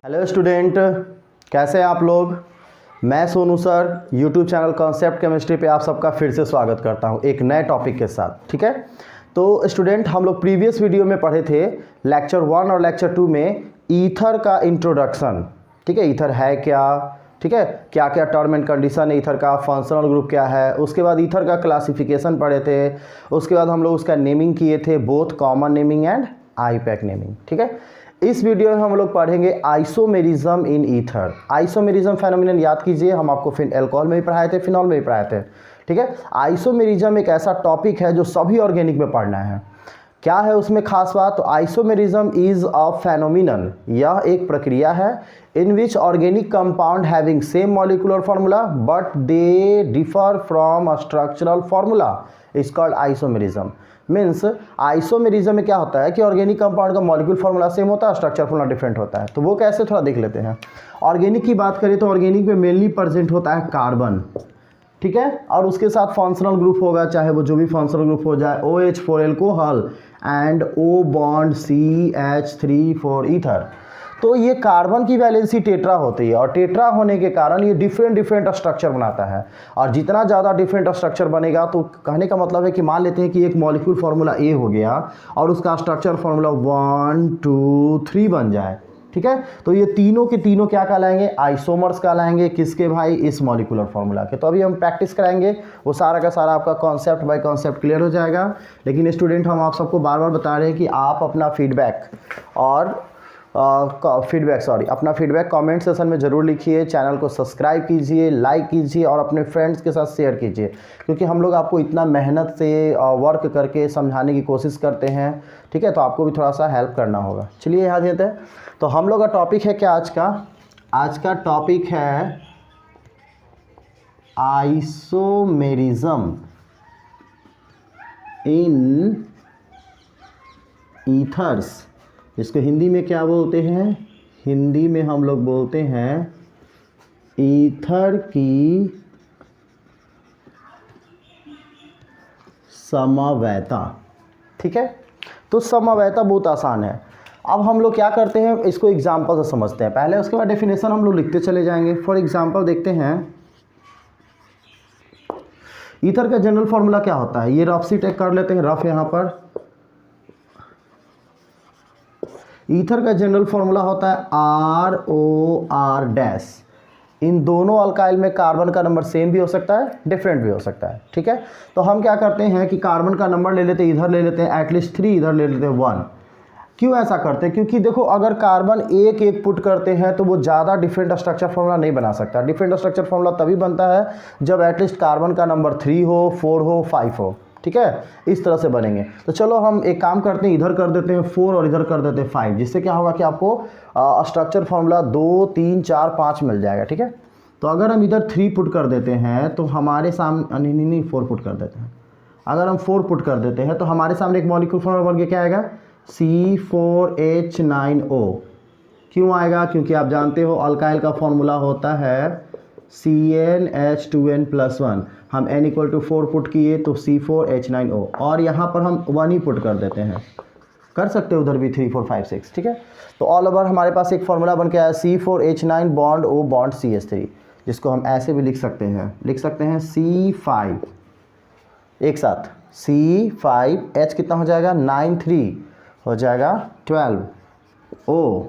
Hello student, कैसे हैं आप लोग। मैं Sonu sir YouTube channel concept chemistry पे आप सबका फिर से स्वागत करता हूं एक नए टॉपिक के साथ। ठीक है, तो स्टूडेंट हम लोग प्रीवियस वीडियो में पढ़े थे लेक्चर 1 और लेक्चर 2 में ईथर का इंट्रोडक्शन। ठीक है, ईथर है क्या, ठीक है, क्या क्या टर्म एंड कंडीशन है ईथर का, फंक्शनल ग्रुप क्या है। उसके बाद ईथर का क्लासिफिकेशन पढ़े थे। उसके बाद हम लोग उसका नेमिंग किए थे, both common naming and IUPAC naming. ठीक है, इस वीडियो में हम लोग पढ़ेंगे isomerism in ether. Isomerism phenomenon याद कीजिए, हम आपको अल्कोहल में भी पढ़ाए थे, फिनॉल में भी पढ़ाए थे। ठीक है, आइसोमेरिज्म एक ऐसा टॉपिक है जो सभी ऑर्गेनिक में पढ़ना है। क्या है उसमें खास बात, तो आइसोमेरिज्म इज अ फेनोमेनन, यह एक प्रक्रिया है in which organic compound having same molecular formula but they differ from a structural formula is called isomerism. Means isomerism में क्या होता है कि ऑर्गेनिक कंपाउंड का मॉलिक्यूल फार्मूला सेम होता है, स्ट्रक्चर फार्मूला डिफरेंट होता है। तो वो कैसे, थोड़ा देख लेते हैं। ऑर्गेनिक की बात करें तो ऑर्गेनिक में मेनली प्रेजेंट होता है कार्बन, ठीक है, और उसके साथ फंक्शनल ग्रुप होगा, चाहे वो जो भी फंक्शनल ग्रुप हो जाए, OH4 alcohol and O bond CH3 for ether. तो ये कार्बन की वैलेंसी टेट्रा होती है और टेट्रा होने के कारण ये डिफरेंट स्ट्रक्चर बनाता है। और जितना ज़्यादा डिफरेंट स्ट्रक्चर बनेगा, तो कहने का मतलब है कि मान लेते हैं कि एक मॉलिक्यूल फार्मूला A हो गया और उसका स्ट्रक्चर फार्मूला 1 2 3 बन जाए। ठीक है, तो ये तीनों के तीनों क्या कहलाएंगे, आइसोमर्स कहलाएंगे। किसके भाई, इस मॉलिक्यूलर फार्मूला के। तो अभी हम प्रैक्टिस कराएंगे, वो सारा का सारा आपका कॉन्सेप्ट बाय कॉन्सेप्ट क्लियर हो जाएगा। लेकिन स्टूडेंट हम आप सबको बार बार बता रहे हैं कि आप अपना फीडबैक अपना फीडबैक कमेंट सेशन में ज़रूर लिखिए। चैनल को सब्सक्राइब कीजिए, लाइक कीजिए और अपने फ्रेंड्स के साथ शेयर कीजिए, क्योंकि हम लोग आपको इतना मेहनत से वर्क करके समझाने की कोशिश करते हैं। ठीक है, तो आपको भी थोड़ा सा हेल्प करना होगा। चलिए यहाँ देते हैं। तो हम लोग का टॉपिक है क्या आज का टॉपिक है आइसोमेरिज्म इन ईथर्स। इसको हिंदी में क्या बोलते हैं, हिंदी में हम लोग बोलते हैं ईथर की समवैता। ठीक है, तो समवैता बहुत आसान है। अब हम लोग क्या करते हैं, इसको एग्जाम्पल से समझते हैं पहले, उसके बाद डेफिनेशन हम लोग लिखते चले जाएंगे। फॉर एग्जाम्पल देखते हैं, ईथर का जनरल फॉर्मूला क्या होता है, ये रफ सी टेक कर लेते हैं, रफ यहाँ पर। ईथर का जनरल फॉर्मूला होता है ROR-। इन दोनों अल्काइल में कार्बन का नंबर सेम भी हो सकता है, डिफरेंट भी हो सकता है। ठीक है, तो हम क्या करते हैं कि कार्बन का नंबर ले लेते हैं, इधर ले लेते हैं एटलीस्ट 3, इधर ले लेते हैं 1। क्यों ऐसा करते हैं, क्योंकि देखो अगर कार्बन एक एक पुट करते हैं तो वो ज़्यादा डिफरेंट स्ट्रक्चर फॉर्मूला नहीं बना सकता। डिफरेंट स्ट्रक्चर फॉर्मूला तभी बनता है जब एटलीस्ट कार्बन का नंबर 3 हो, 4 हो, 5 हो। ठीक है, इस तरह से बनेंगे। तो चलो हम एक काम करते हैं, इधर कर देते हैं 4 और इधर कर देते हैं 5, जिससे क्या होगा कि आपको स्ट्रक्चर फॉर्मूला 2 3 4 5 मिल जाएगा। ठीक है, तो अगर हम इधर 3 पुट कर देते हैं तो हमारे सामने नहीं 4 पुट कर देते हैं। अगर हम 4 पुट कर देते हैं तो हमारे सामने एक मॉलिक्यूल फॉर्मूला बन के क्या आएगा, C4H9O। क्यों आएगा, क्योंकि आप जानते हो अल्काइल का फॉर्मूला होता है CnH2n+1। हम n = 4 पुट किए तो C4H9O, और यहाँ पर हम 1 ही पुट कर देते हैं। कर सकते हो उधर भी 3 4 5 6। ठीक है, तो ऑल ओवर हमारे पास एक फॉर्मूला बन के आया C4H9 bond O bond CH3, जिसको हम ऐसे भी लिख सकते हैं C5 एक साथ C5H कितना हो जाएगा 9 3 हो जाएगा 12 O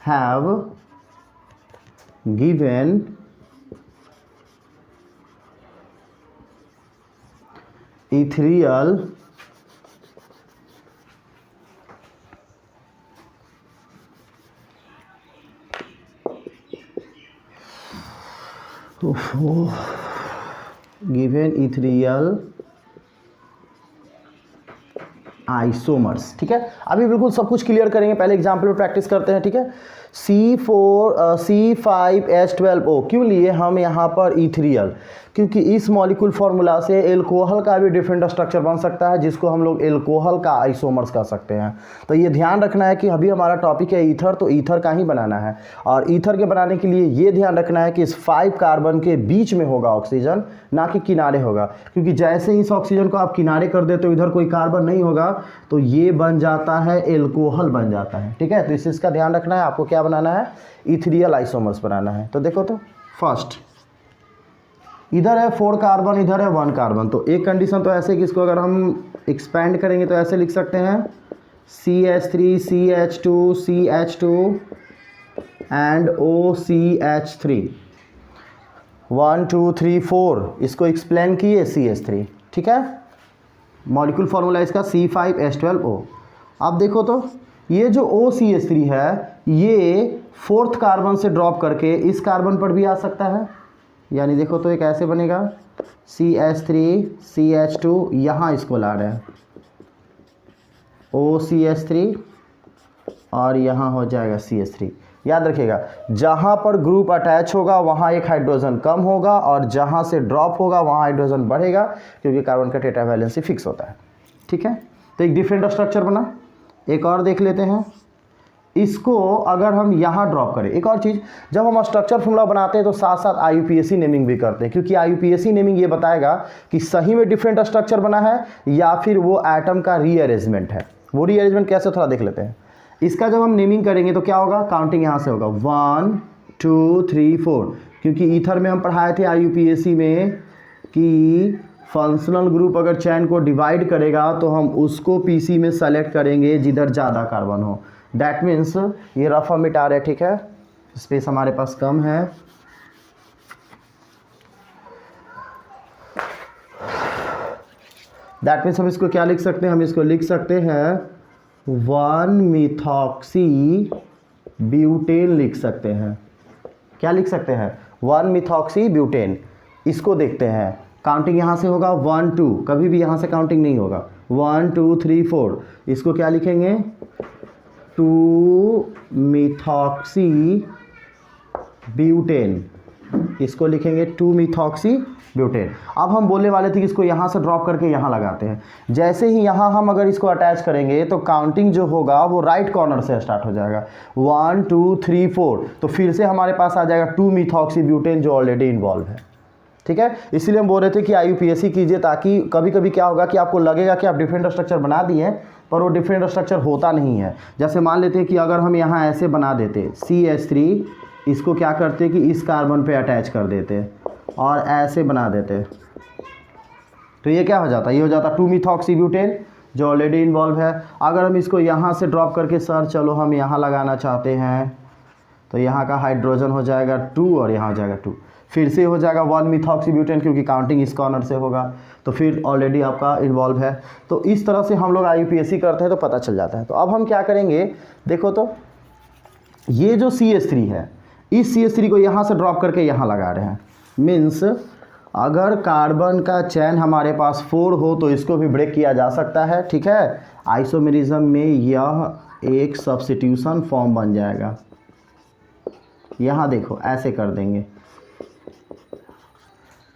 have given ethereal isomers. ठीक है, अभी बिल्कुल सब कुछ क्लियर करेंगे, पहले एग्जाम्पल में प्रैक्टिस करते हैं। ठीक है, C5H12O क्यों लिए हम यहाँ पर इथेरियल, क्योंकि इस मॉलिक्यूल फार्मूला से एल्कोहल का भी डिफरेंट स्ट्रक्चर बन सकता है, जिसको हम लोग एल्कोहल का आइसोमर्स कह सकते हैं। तो ये ध्यान रखना है कि अभी हमारा टॉपिक है ईथर, तो ईथर का ही बनाना है। और ईथर के बनाने के लिए ये ध्यान रखना है कि इस 5 कार्बन के बीच में होगा ऑक्सीजन, ना कि किनारे होगा, क्योंकि जैसे ही इस ऑक्सीजन को आप किनारे कर देते हो, इधर कोई कार्बन नहीं होगा, तो ये बन जाता है एल्कोहल बन जाता है। ठीक है, तो इस चीज़ का ध्यान रखना है। आपको क्या बनाना है? इथेरियल आइसोमर्स बनाना है। तो देखो, तो फर्स्ट इधर है 4 कार्बन, इधर है 1 कार्बन। तो एक कंडीशन तो ऐसे कि इसको अगर हम एक्सपेंड करेंगे तो ऐसे लिख सकते हैं CH3 CH2 CH2 and OCH3 1 2 3 4, इसको एक्सप्लेन किए CH3। ठीक है, मॉलिक्यूल फार्मूला इसका C5H12O। अब देखो तो ये जो OCH3 है, ये 4th कार्बन से ड्रॉप करके इस कार्बन पर भी आ सकता है। यानी देखो तो एक ऐसे बनेगा CH3 CH2, यहाँ इसको ला रहे हैं OCH3 और यहाँ हो जाएगा CH3। याद रखिएगा, जहाँ पर ग्रुप अटैच होगा वहाँ एक हाइड्रोजन कम होगा, और जहाँ से ड्रॉप होगा वहाँ हाइड्रोजन बढ़ेगा, क्योंकि कार्बन का टेट्रावैलेंसी फिक्स होता है। ठीक है, तो एक डिफरेंट स्ट्रक्चर बना। एक और देख लेते हैं, इसको अगर हम यहाँ ड्रॉप करें। एक और चीज़, जब हम स्ट्रक्चर फॉर्मूला बनाते हैं तो साथ साथ IUPAC नेमिंग भी करते हैं, क्योंकि IUPAC नेमिंग ये बताएगा कि सही में डिफरेंट स्ट्रक्चर बना है या फिर वो एटम का रीअरेंजमेंट है। वो रीअरेंजमेंट कैसे, थोड़ा देख लेते हैं। इसका जब हम नेमिंग करेंगे तो क्या होगा? काउंटिंग यहाँ से होगा 1 2 3 4, क्योंकि ईथर में हम पढ़ाए थे IUPAC में कि फंक्शनल ग्रुप अगर चैन को डिवाइड करेगा तो हम उसको PC में सेलेक्ट करेंगे जिधर ज़्यादा कार्बन हो। दैट मीन्स ये रफ हम मिटा रहे, ठीक है, स्पेस हमारे पास कम है। दैट मीन्स हम इसको क्या लिख सकते हैं? हम इसको लिख सकते हैं 1 मिथॉक्सी ब्यूटेन लिख सकते हैं। क्या लिख सकते हैं? 1 मिथॉक्सी ब्यूटेन। इसको देखते हैं, काउंटिंग यहाँ से होगा 1 2, कभी भी यहाँ से काउंटिंग नहीं होगा। 1 2 3 4, इसको क्या लिखेंगे? 2 मिथॉक्सी ब्यूटेन, इसको लिखेंगे 2 मिथॉक्सी ब्यूटेन। अब हम बोलने वाले थे कि इसको यहाँ से ड्रॉप करके यहाँ लगाते हैं। जैसे ही यहाँ हम अगर इसको अटैच करेंगे तो काउंटिंग जो होगा वो राइट कॉर्नर से स्टार्ट हो जाएगा, 1 2 3 4। तो फिर से हमारे पास आ जाएगा 2 मिथॉक्सी ब्यूटेन जो ऑलरेडी इन्वॉल्व है। ठीक है, इसलिए हम बोल रहे थे कि IUPAC कीजिए, ताकि कभी कभी क्या होगा कि आपको लगेगा कि आप डिफरेंट स्ट्रक्चर बना दिए, पर वो डिफरेंट स्ट्रक्चर होता नहीं है। जैसे मान लेते हैं कि अगर हम यहाँ ऐसे बना देते CH3, इसको क्या करते कि इस कार्बन पे अटैच कर देते और ऐसे बना देते, तो ये क्या हो जाता? ये हो जाता 2 मिथॉक्सी ब्यूटेन जो ऑलरेडी इन्वॉल्व है। अगर हम इसको यहाँ से ड्रॉप करके सर चलो हम यहाँ लगाना चाहते हैं, तो यहाँ का हाइड्रोजन हो जाएगा 2 और यहाँ हो जाएगा 2, फिर से हो जाएगा 1 मिथॉक्सी ब्यूटेन, क्योंकि काउंटिंग इस कॉर्नर से होगा, तो फिर ऑलरेडी आपका इन्वॉल्व है। तो इस तरह से हम लोग IUPAC करते हैं तो पता चल जाता है। तो अब हम क्या करेंगे, देखो तो ये जो CH3 है, इस CH3 को यहाँ से ड्रॉप करके यहाँ लगा रहे हैं। मीन्स अगर कार्बन का चैन हमारे पास 4 हो तो इसको भी ब्रेक किया जा सकता है। ठीक है, आइसोमेरिज्म में यह एक सब्स्टिट्यूशन फॉर्म बन जाएगा। यहाँ देखो ऐसे कर देंगे।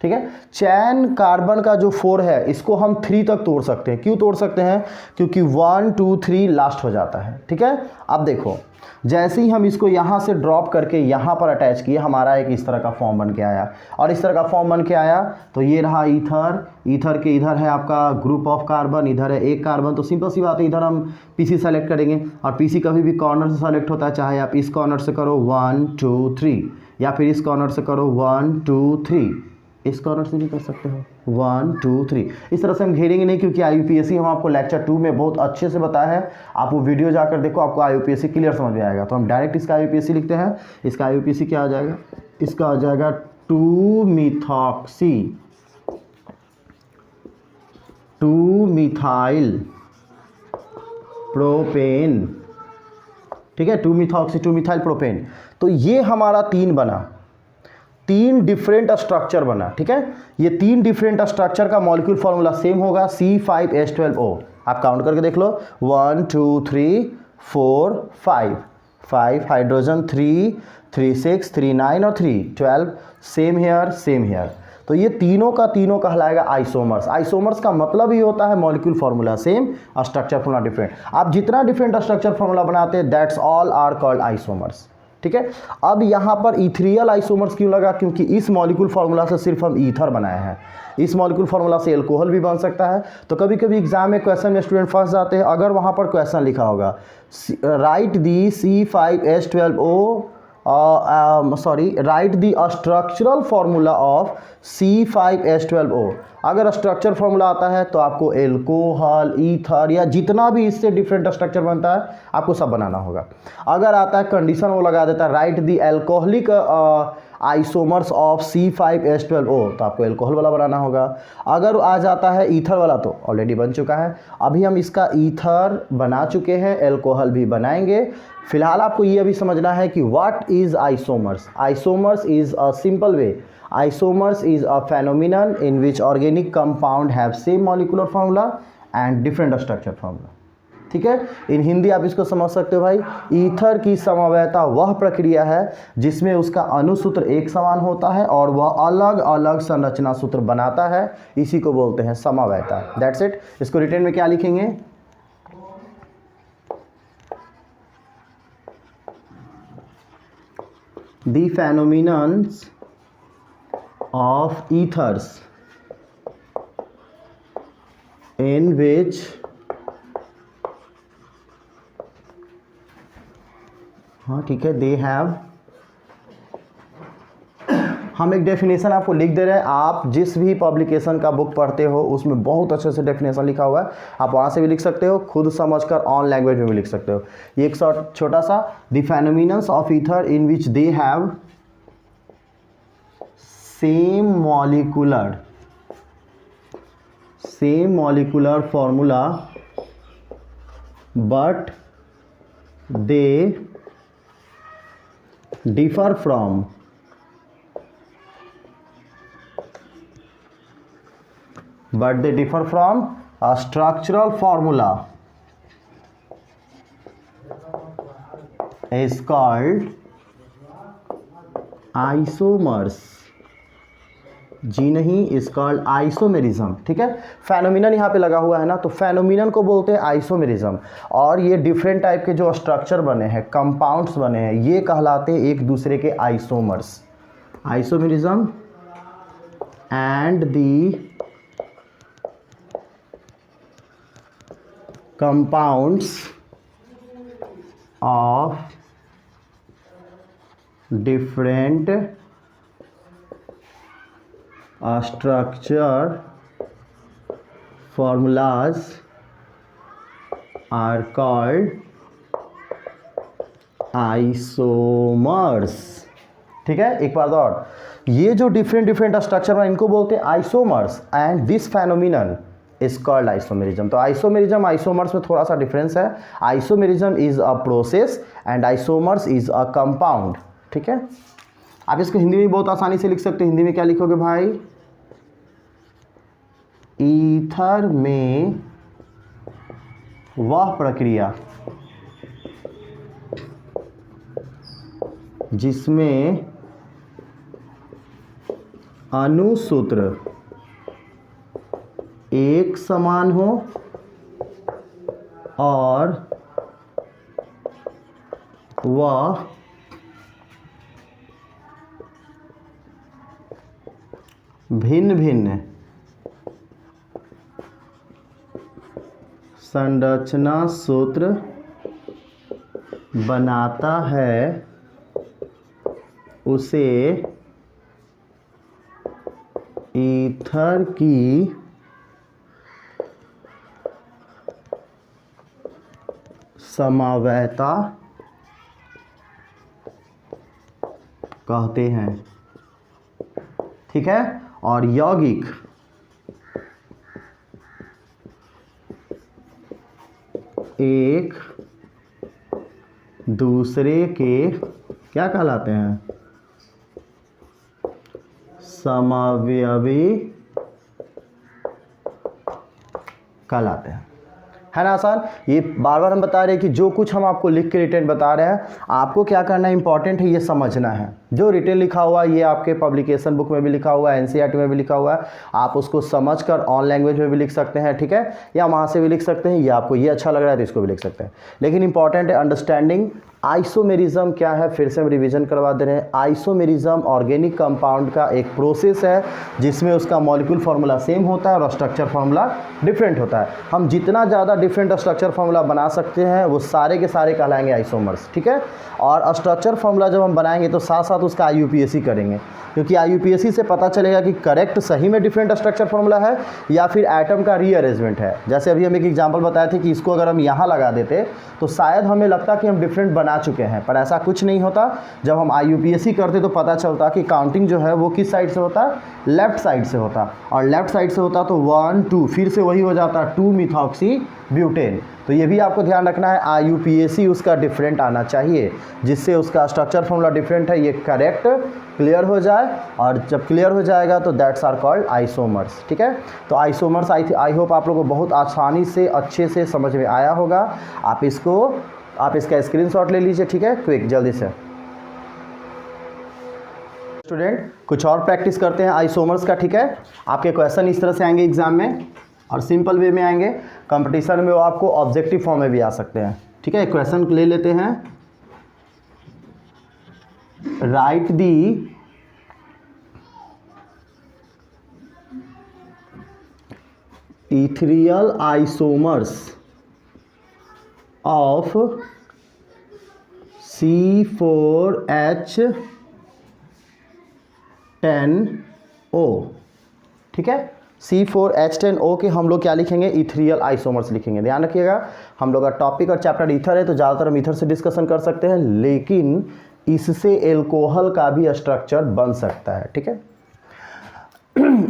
ठीक है, चैन कार्बन का जो 4 है इसको हम 3 तक तोड़ सकते हैं। क्यों तोड़ सकते हैं? क्योंकि 1 2 3 लास्ट हो जाता है। ठीक है, अब देखो जैसे ही हम इसको यहाँ से ड्रॉप करके यहाँ पर अटैच किए, हमारा एक इस तरह का फॉर्म बन के आया, और इस तरह का फॉर्म बन के आया तो ये रहा ईथर। ईथर के इधर है आपका ग्रुप ऑफ कार्बन, इधर है एक कार्बन। तो सिंपल सी बात है, इधर हम PC सेलेक्ट करेंगे, और PC कभी भी कॉर्नर से सेलेक्ट होता है, चाहे आप इस कॉर्नर से करो 1 2 3, या फिर इस कॉर्नर से करो 1 2 3, इस कॉर्नर से भी कर सकते हो 1 2 3। इस तरह से हम घेरेंगे नहीं, क्योंकि IUPAC हम आपको लेक्चर 2 में बहुत अच्छे से बताया है। आप वो वीडियो जाकर देखो, आपको IUPAC क्लियर समझ में आएगा। तो हम डायरेक्ट इसका IUPAC लिखते हैं। इसका IUPAC क्या आ जाएगा? इसका आ जाएगा 2 मिथॉक्सी 2 मिथाइल प्रोपेन। ठीक है, 2 मिथॉक्सी 2 मिथाइल प्रोपेन। तो ये हमारा 3 बना, 3 डिफरेंट स्ट्रक्चर बना। ठीक है, ये 3 डिफरेंट स्ट्रक्चर का मॉलिक्यूल फार्मूला सेम होगा C5H12O। आप काउंट करके देख लो, 1 2 3 4 5 हाइड्रोजन, 3 3 6 3 9 और 3 12, सेम हेयर सेम हेयर। तो ये तीनों का तीनों कहलाएगा आइसोमर्स। आइसोमर्स का मतलब ही होता है molecule formula same, structure formula different. आप जितना डिफरेंट स्ट्रक्चर फार्मूला बनाते हैं that's all are called isomers. ठीक है, अब यहाँ पर इथेरियल आइसोमर्स क्यों लगा? क्योंकि इस मॉलिक्यूल फार्मूला से सिर्फ हम ईथर बनाए हैं, इस मॉलिक्यूल फार्मूला से एल्कोहल भी बन सकता है। तो कभी कभी एग्जाम में क्वेश्चन में स्टूडेंट फंस जाते हैं, अगर वहाँ पर क्वेश्चन लिखा होगा right the C5H12O right the structural formula of C5H12O, अगर स्ट्रक्चर फार्मूला आता है तो आपको एल्कोहल, ईथर या जितना भी इससे डिफरेंट स्ट्रक्चर बनता है आपको सब बनाना होगा। अगर आता है कंडीशन, वो लगा देता है write the alcoholic isomers of C5H12O, तो आपको एल्कोहल वाला बनाना होगा। अगर आ जाता है ईथर वाला तो ऑलरेडी बन चुका है, अभी हम इसका ईथर बना चुके हैं, एल्कोहल भी बनाएंगे। फिलहाल आपको ये अभी समझना है कि what is isomers. Isomers is a simple way, isomers is a phenomenon in which organic compound have same molecular formula and different structure formula। ठीक है, इन हिंदी आप इसको समझ सकते हो भाई, ईथर की समवायता वह प्रक्रिया है जिसमें उसका अणुसूत्र एक समान होता है और वह अलग अलग संरचना सूत्र बनाता है, इसी को बोलते हैं समवायता। That's it. इसको रिटर्न में क्या लिखेंगे? The phenomenons of ethers in which हाँ ठीक है, दे हैव, हम एक डेफिनेशन आपको लिख दे रहे हैं। आप जिस भी पब्लिकेशन का बुक पढ़ते हो उसमें बहुत अच्छे से डेफिनेशन लिखा हुआ है, आप वहाँ से भी लिख सकते हो, खुद समझकर ऑन लैंग्वेज में भी लिख सकते हो। ये एक छोटा सा, the phenomenons of ether in which they have same molecular formula but they differ from a structural formula is called isomers। जी नहीं, इज कॉल्ड आइसोमेरिज्म। ठीक है, फेनोमिनन यहाँ पे लगा हुआ है ना, तो फेनोमिनन को बोलते हैं आइसोमेरिज्म। और ये डिफरेंट टाइप के जो स्ट्रक्चर बने हैं, कंपाउंड्स बने हैं, ये कहलाते हैं एक दूसरे के isomers. Isomerism and the compounds of different structure formulas are called isomers। ठीक है, एक बार और, ये जो डिफरेंट स्ट्रक्चर है इनको बोलते हैं isomers and this phenomenon is called isomerism. तो आइसोमेरिज्म आइसोमर्स में थोड़ा सा डिफरेंस है। Isomerism is a process and isomers is a compound. ठीक है, आप इसको हिंदी में बहुत आसानी से लिख सकते हैं। हिंदी में क्या लिखोगे भाई? ईथर में वह प्रक्रिया जिसमें अणुसूत्र एक समान हो और वह भिन्न भिन्न संरचना सूत्र बनाता है, उसे ईथर की समवायता कहते हैं। ठीक है, और यौगिक एक दूसरे के क्या कहलाते हैं? समवयवी कहलाते हैं। है ना आसान? ये बार बार हम बता रहे हैं कि जो कुछ हम आपको लिख के रिटर्न बता रहे हैं, आपको क्या करना है, इंपॉर्टेंट है ये समझना है। जो रिटेन लिखा हुआ है ये आपके पब्लिकेशन बुक में भी लिखा हुआ है, एनसीईआरटी में भी लिखा हुआ है, आप उसको समझकर ऑन लैंग्वेज में भी लिख सकते हैं, ठीक है, या वहाँ से भी लिख सकते हैं, या आपको ये अच्छा लग रहा है तो इसको भी लिख सकते हैं। लेकिन इंपॉर्टेंट है अंडरस्टैंडिंग आइसोमेरिज्म क्या है, फिर से हम रिवीजन करवा दे रहे हैं। आइसोमेरिज्म ऑर्गेनिक कंपाउंड का एक प्रोसेस है जिसमें उसका मॉलिक्यूल फार्मूला सेम होता है और स्ट्रक्चर फार्मूला डिफरेंट होता है। हम जितना ज़्यादा डिफरेंट स्ट्रक्चर फार्मूला बना सकते हैं वो सारे के सारे कहलाएंगे आइसोमर्स, ठीक है। और स्ट्रक्चर फार्मूला जब हम बनाएंगे तो साथ साथ उसका IUPAC करेंगे, क्योंकि IUPAC से पता चलेगा कि करेक्ट सही में डिफरेंट स्ट्रक्चर फार्मूला है या फिर एटम का रीअरेंजमेंट है। जैसे अभी हम एक एग्जांपल बताए थे कि इसको अगर हम यहाँ लगा देते तो शायद हमें लगता कि हम डिफरेंट बना चुके हैं, पर ऐसा कुछ नहीं होता। जब हम IUPAC करते तो पता चलता कि काउंटिंग जो है वो किस साइड से होता, लेफ्ट साइड से होता, और लेफ्ट साइड से होता तो 1 2 फिर से वही हो जाता 2 मिथॉक्सी ब्यूटेन। तो ये भी आपको ध्यान रखना है, IUPAC उसका डिफरेंट आना चाहिए जिससे उसका स्ट्रक्चर फार्मूला डिफरेंट है ये करेक्ट क्लियर हो जाए, और जब क्लियर हो जाएगा तो दैट्स आर कॉल्ड आइसोमर्स, ठीक है। तो आइसोमर्स आई होप आप लोगों को बहुत आसानी से अच्छे से समझ में आया होगा। आप इसका स्क्रीनशॉट ले लीजिए, ठीक है, क्विक जल्दी से। स्टूडेंट कुछ और प्रैक्टिस करते हैं आइसोमर्स का, ठीक है। आपके क्वेश्चन इस तरह से आएंगे एग्जाम में और सिंपल वे में आएंगे, कंपटीशन में वो आपको ऑब्जेक्टिव फॉर्म में भी आ सकते हैं, ठीक है। क्वेश्चन ले लेते हैं, right the ethereal isomers of C4H10O, ठीक है। C4H10O के हम लोग क्या लिखेंगे, इथेरियल आइसोमर्स लिखेंगे। ध्यान रखिएगा हम लोग का टॉपिक और चैप्टर ईथर है तो ज़्यादातर हम ईथर से डिस्कशन कर सकते हैं, लेकिन इससे एल्कोहल का भी स्ट्रक्चर बन सकता है, ठीक है।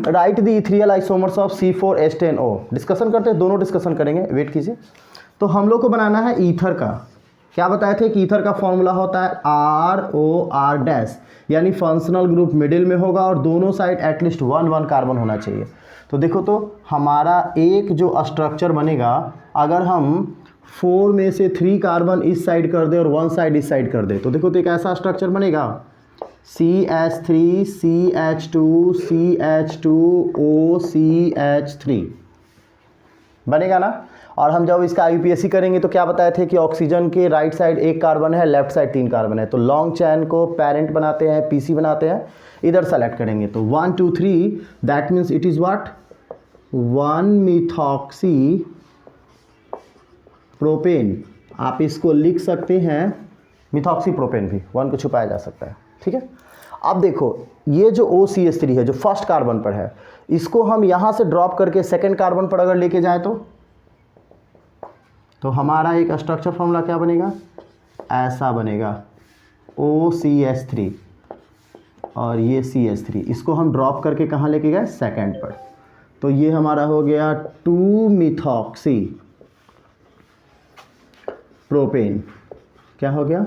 Right the ethereal isomers of C4H10O discussion करते हैं, दोनों डिस्कशन करेंगे, वेट कीजिए। तो हम लोग को बनाना है ईथर का, क्या बताए थे कि ईथर का फॉर्मूला होता है ROR-, यानी फंक्शनल ग्रुप मिडिल में होगा और दोनों साइड एटलीस्ट 1 कार्बन होना चाहिए। तो देखो तो हमारा एक जो स्ट्रक्चर बनेगा, अगर हम 4 में से 3 कार्बन इस साइड कर दे और 1 साइड इस साइड कर दे तो देखो तो एक ऐसा स्ट्रक्चर बनेगा CH3 CH2 CH2O CH3 बनेगा ना। और हम जब इसका IUPAC करेंगे तो क्या बताए थे कि ऑक्सीजन के राइट साइड 1 कार्बन है, लेफ्ट साइड 3 कार्बन है, तो लॉन्ग चैन को पेरेंट बनाते हैं, PC बनाते हैं, इधर सेलेक्ट करेंगे तो 1 2 3 that means it is what 1 methoxy propane. आप इसको लिख सकते हैं मिथॉक्सी प्रोपेन भी, 1 को छुपाया जा सकता है, ठीक है। अब देखो ये जो OCH3 है जो फर्स्ट कार्बन पर है, इसको हम यहाँ से ड्रॉप करके सेकेंड कार्बन पर अगर लेके जाए तो हमारा एक स्ट्रक्चर फॉर्मूला क्या बनेगा, ऐसा बनेगा OCH3 और ये CH3, इसको हम ड्रॉप करके कहाँ लेके गए, सेकेंड पर, तो ये हमारा हो गया 2 मिथॉक्सी प्रोपेन। क्या हो गया,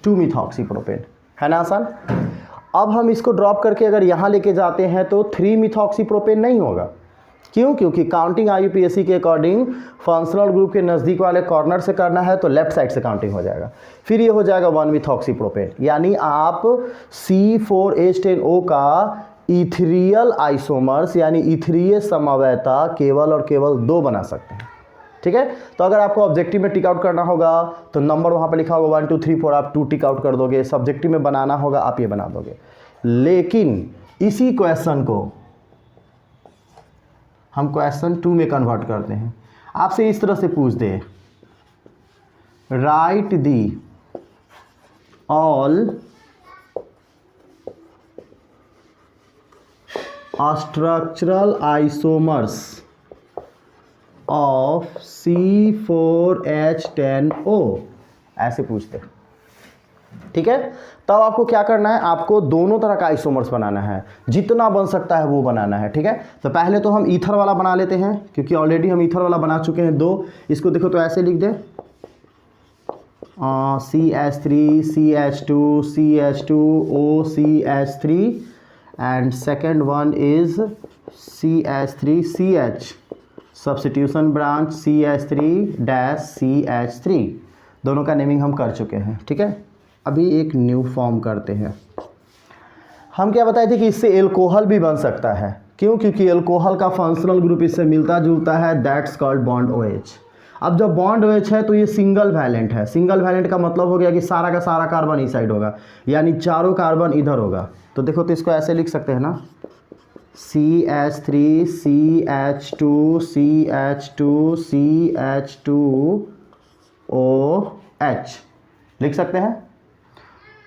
2 मिथॉक्सी प्रोपेन, है ना आसान। अब हम इसको ड्रॉप करके अगर यहाँ लेके जाते हैं तो 3 मिथॉक्सी प्रोपेन नहीं होगा, क्यों, क्योंकि काउंटिंग IUPAC के अकॉर्डिंग फंक्शनल ग्रुप के नज़दीक वाले कॉर्नर से करना है तो लेफ्ट साइड से काउंटिंग हो जाएगा, फिर ये हो जाएगा 1 मिथॉक्सी प्रोपेन। यानी आप C4H10O का इथेरियल आइसोमर्स यानी इथेरिय समवेता केवल और केवल 2 बना सकते हैं, ठीक है। तो अगर आपको ऑब्जेक्टिव में टिक आउट करना होगा तो नंबर वहाँ पर लिखा होगा 1 2 3 4, आप 2 टिक आउट कर दोगे, सब्जेक्टिव में बनाना होगा आप ये बना दोगे। लेकिन इसी क्वेश्चन को हम क्वेश्चन 2 में कन्वर्ट करते हैं, आपसे इस तरह से पूछ दे, write the all structural isomers of C4H10O, ऐसे पूछते, ठीक है। तब आपको क्या करना है, आपको दोनों तरह का आइसोमर्स बनाना है, जितना बन सकता है वो बनाना है, ठीक है। तो पहले तो हम ईथर वाला बना लेते हैं, क्योंकि ऑलरेडी हम ईथर वाला बना चुके हैं 2। इसको देखो तो ऐसे लिख दे CH3 CH2 CH2O CH3 and second one is CH3 CH, substitution branch CH3 - CH3, दोनों का नेमिंग हम कर चुके हैं, ठीक है। अभी एक न्यू फॉर्म करते हैं। हम क्या बताए थे कि इससे एल्कोहल भी बन सकता है। क्यों? क्योंकि एल्कोहल का फंक्शनल ग्रुप इससे मिलता जुलता है, दैट्स कॉल्ड बॉन्ड OH। अब जब बॉन्ड OH है तो ये सिंगल वैलेंट है। सिंगल वैलेंट का मतलब हो गया कि सारा का सारा कार्बन इस साइड होगा, यानी चारों कार्बन इधर होगा। तो देखो, तो इसको ऐसे लिख सकते हैं ना, CH3 CH2 CH2 CH2OH लिख सकते हैं।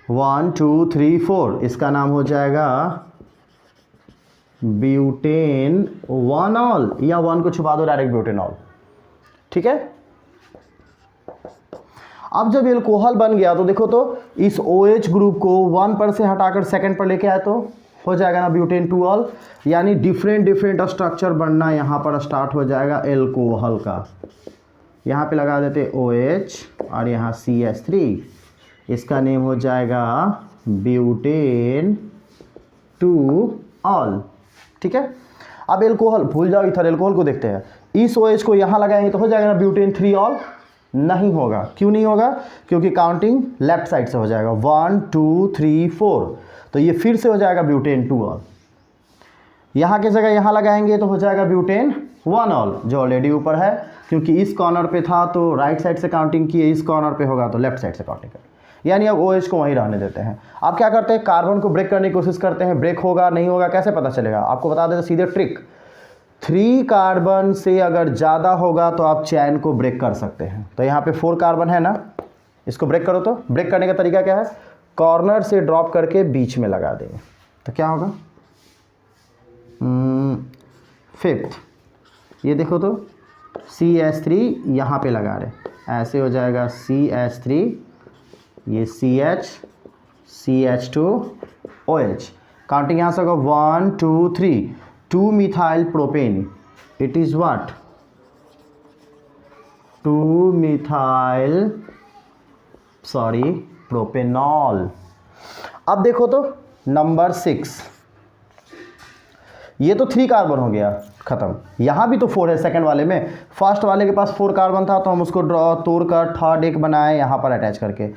1 2 3 4, इसका नाम हो जाएगा ब्यूटेन 1ऑल, या 1 को छुपा दो, डायरेक्ट ब्यूटेनॉल। ठीक है। अब जब एल्कोहल बन गया तो देखो, तो इस OH ग्रुप को 1 पर से हटाकर सेकंड पर लेके आए तो हो जाएगा ना ब्यूटेन 2ऑल, यानी डिफरेंट स्ट्रक्चर बनना यहाँ पर स्टार्ट हो जाएगा एल्कोहल का। यहाँ पे लगा देते OH और यहाँ CH3, इसका नेम हो जाएगा ब्यूटेन 2ऑल। ठीक है। अब एल्कोहल भूल जाओ, इथर एल्कोहल को देखते हैं। इस OH को यहाँ लगाएंगे तो हो जाएगा ना ब्यूटेन 3ऑल। नहीं होगा। क्यों नहीं होगा? क्योंकि काउंटिंग लेफ्ट साइड से हो जाएगा, 1 2 3 4, तो ये फिर से हो जाएगा ब्यूटेन 2ऑल। यहाँ की जगह यहाँ लगाएंगे तो हो जाएगा ब्यूटेन 1ऑल, जो ऑलरेडी ऊपर है। क्योंकि इस कॉर्नर पे था तो राइट साइड से काउंटिंग किए, इस कॉर्नर पे होगा तो लेफ्ट साइड से काउंटिंग करें, यानी अब OH को वहीं रहने देते हैं। अब क्या करते हैं, कार्बन को ब्रेक करने की कोशिश करते हैं। ब्रेक होगा नहीं होगा कैसे पता चलेगा? आपको बता देते सीधे ट्रिक। 3 कार्बन से अगर ज़्यादा होगा तो आप चैन को ब्रेक कर सकते हैं। तो यहाँ पे 4 कार्बन है ना, इसको ब्रेक करो। तो ब्रेक करने का तरीका क्या है? कॉर्नर से ड्रॉप करके बीच में लगा देंगे तो क्या होगा? 5th, ये देखो तो CH3 यहाँ पे लगा रहे, ऐसे हो जाएगा CH3, ये CH CH2OH। काउंटिंग यहाँ से होगा 1 2 3, 2 methyl propane, it is what? 2 methyl propanol. अब देखो तो नंबर 6, ये तो 3 कार्बन हो गया, खत्म। यहाँ भी तो 4 है सेकंड वाले में। फर्स्ट वाले के पास 4 कार्बन था तो हम उसको तोड़कर थर्ड एक बनाए यहाँ पर अटैच करके,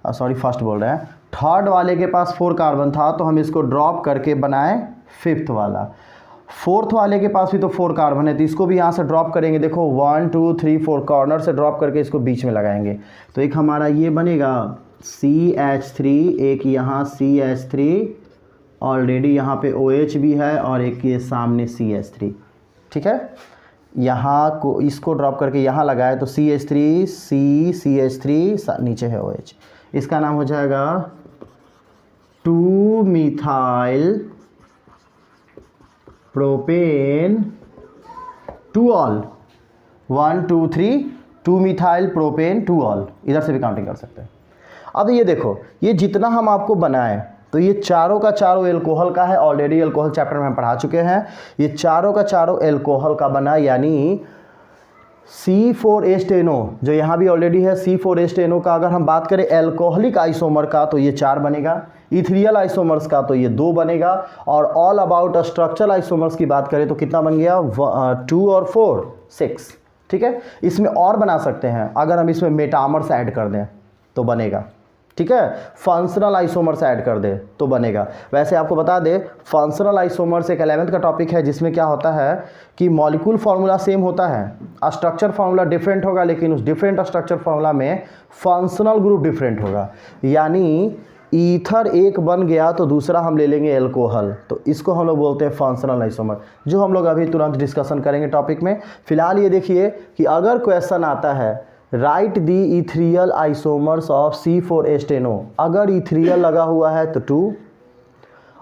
फर्स्ट बोल रहे हैं, थर्ड वाले के पास 4 कार्बन था तो हम इसको ड्रॉप करके बनाए 5th वाला। 4th वाले के पास भी तो 4 कार्बन है तो इसको भी यहाँ से ड्रॉप करेंगे। देखो 1 2 3 4, कॉर्नर से ड्रॉप करके इसको बीच में लगाएंगे तो एक हमारा ये बनेगा CH3, एक यहाँ CH3, ऑलरेडी यहाँ पे OH भी है, और एक ये सामने CH3। ठीक है। यहाँ को इसको ड्रॉप करके यहाँ लगाए तो CH3 CH3, नीचे है OH, इसका नाम हो जाएगा 2 मिथाइल प्रोपेन 2ऑल। 1 2 3, 2 मिथाइल प्रोपेन 2ऑल। इधर से भी काउंटिंग कर सकते हैं। अब ये देखो, ये जितना हम आपको बनाए तो ये चारों का चारों एल्कोहल का है। ऑलरेडी एल्कोहल चैप्टर में हम पढ़ा चुके हैं। ये चारों का चारों एल्कोहल का बना, यानी C4H10O जो यहाँ भी ऑलरेडी है। C4H10O का अगर हम बात करें एल्कोहलिक आइसोमर का तो ये 4 बनेगा, इथ्रियल आइसोमर्स का तो ये 2 बनेगा, और ऑल अबाउट स्ट्रक्चरल आइसोमर्स की बात करें तो कितना बन गया? 2 और 4 6। ठीक है। इसमें और बना सकते हैं, अगर हम इसमें मेटामर्स ऐड कर दें तो बनेगा। ठीक है। फंक्शनल आइसोमर्स ऐड कर दे तो बनेगा। वैसे आपको बता दे, फंक्शनल आइसोमर्स एक 11th का टॉपिक है जिसमें क्या होता है कि मॉलिक्यूल फार्मूला सेम होता है, स्ट्रक्चर फार्मूला डिफरेंट होगा, लेकिन उस डिफरेंट स्ट्रक्चर फार्मूला में फंक्शनल ग्रुप डिफरेंट होगा। यानी ईथर एक बन गया तो दूसरा हम ले लेंगे एल्कोहल, तो इसको हम लोग बोलते हैं फंक्शनल आइसोमर, जो हम लोग अभी तुरंत डिस्कशन करेंगे टॉपिक में। फिलहाल ये देखिए कि अगर क्वेश्चन आता है write the ethereal isomers of C4H10O, अगर इथ्रियल लगा हुआ है तो 2,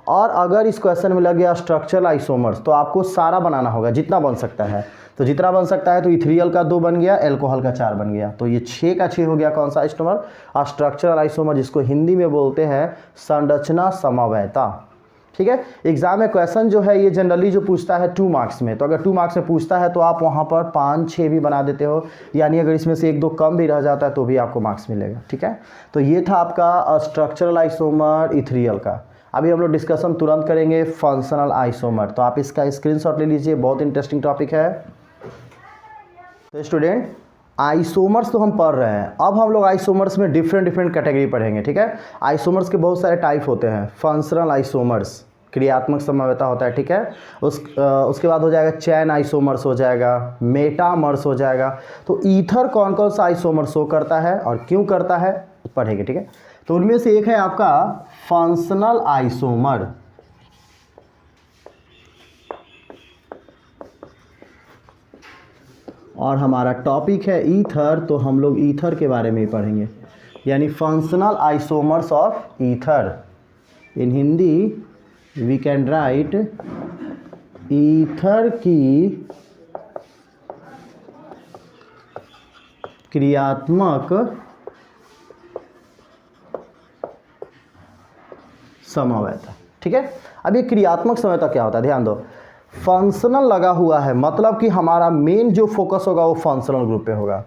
और अगर इस क्वेश्चन में लग गया स्ट्रक्चरल आइसोमर्स तो आपको सारा बनाना होगा जितना बन सकता है। तो जितना बन सकता है तो इथ्रियल का 2 बन गया, एल्कोहल का 4 बन गया, तो ये 6 का 6 हो गया। कौन सा आइसोमर? स्ट्रक्चरल आइसोमर, जिसको हिंदी में बोलते हैं संरचना समवयता। ठीक है। एग्जाम में क्वेश्चन जो है ये जनरली जो पूछता है 2 मार्क्स में, तो अगर 2 मार्क्स में पूछता है तो आप वहाँ पर 5 6 भी बना देते हो, यानी अगर इसमें से 1 2 कम भी रह जाता है तो भी आपको मार्क्स मिलेगा। ठीक है। तो ये था आपका स्ट्रक्चरल आइसोमर इथ्रियल का। अभी हम लोग डिस्कशन तुरंत करेंगे फंक्शनल आइसोमर, तो आप इसका स्क्रीनशॉट ले लीजिए, बहुत इंटरेस्टिंग टॉपिक है। तो स्टूडेंट आइसोमर्स तो हम पढ़ रहे हैं, अब हम लोग आइसोमर्स में डिफरेंट कैटेगरी पढ़ेंगे, ठीक है। आइसोमर्स के बहुत सारे टाइप होते हैं। फंक्शनल आइसोमर्स, क्रियात्मक समवेता होता है, ठीक है। उसके बाद हो जाएगा चैन आइसोमर्स हो जाएगा, मेटामर्स हो जाएगा। तो ईथर कौन कौन सा आइसोमर शो करता है और क्यों करता है पढ़ेंगे, ठीक है। तो उनमें से एक है आपका फंक्शनल आइसोमर। और हमारा टॉपिक है ईथर, तो हम लोग ईथर के बारे में ही पढ़ेंगे, यानी functional isomers of ether. In Hindi we can write ether की क्रियात्मक समवेता, ठीक है। अब ये क्रियात्मक समवेता क्या होता है, ध्यान दो। फंक्शनल लगा हुआ है, मतलब कि हमारा मेन जो फोकस होगा वो फंक्शनल ग्रुप पे होगा।